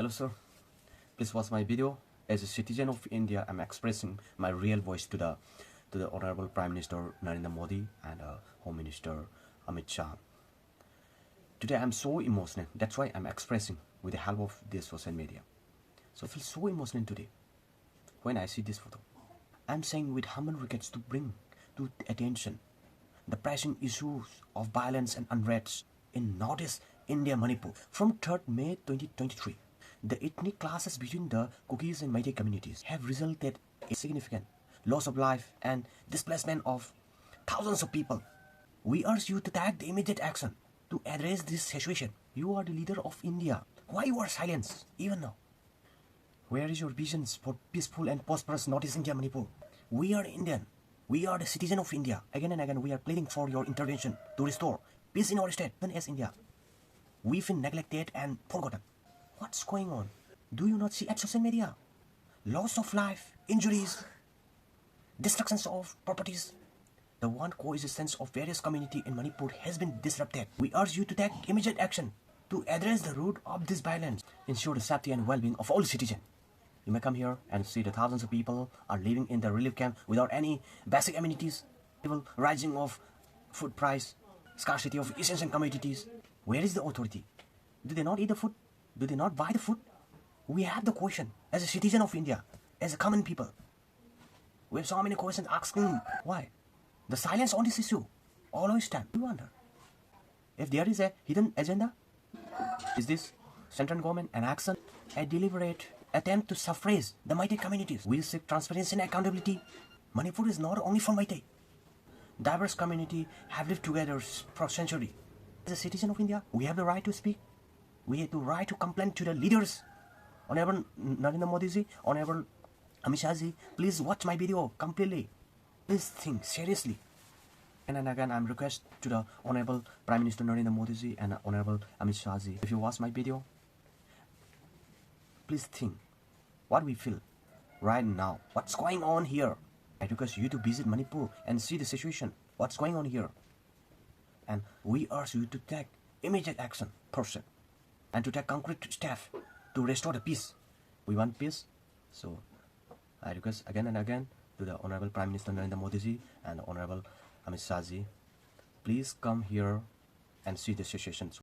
Hello sir, please watch my video. As a citizen of India, I'm expressing my real voice to the Honourable Prime Minister Narendra Modi and Home Minister Amit Shah. Today I'm so emotional, that's why I'm expressing with the help of this social media. So I feel so emotional today when I see this photo. I'm saying with humble request to bring to attention the pressing issues of violence and unrest in Northeast India, Manipur. From 3rd May 2023, the ethnic clashes between the Kukis and Meitei communities have resulted in significant loss of life and displacement of thousands of people. We urge you to take the immediate action to address this situation. You are the leader of India. Why you are silent even now? Where is your visions for peaceful and prosperous Northeast India, Manipur? We are Indian. We are the citizen of India. Again and again, we are pleading for your intervention to restore peace in our state, even as India. We feel neglected and forgotten. What's going on? Do you not see at social media? Loss of life, injuries, destructions of properties. The one coexistence of various communities in Manipur has been disrupted. We urge you to take immediate action to address the root of this violence, ensure the safety and well-being of all citizens. You may come here and see the thousands of people are living in the relief camp without any basic amenities, rising of food price, scarcity of essential commodities. Where is the authority? Do they not eat the food? Do they not buy the food? We have the question as a citizen of India, as a common people. We have so many questions asking why. The silence on this issue always stand. We wonder if there is a hidden agenda. Is this central government an action, a deliberate attempt to suppress the Meitei communities? We seek transparency and accountability. Manipur is not only for Meitei. Diverse communities have lived together for centuries. As a citizen of India, we have the right to speak. We have the right to complain to the leaders. Honourable Narendra Modi ji, Honourable Amit Shah ji, please watch my video completely. Please think seriously. And again, I'm request to the Honourable Prime Minister Narendra Modi ji and Honourable Amit Shah ji. If you watch my video, please think what we feel right now. What's going on here? I request you to visit Manipur and see the situation. What's going on here? And we urge you to take immediate action, person, and to take concrete steps to restore the peace. We want peace, so I request again and again to the Honourable Prime Minister Narendra Modi ji and Honourable Amit Shah ji, please come here and see the situation.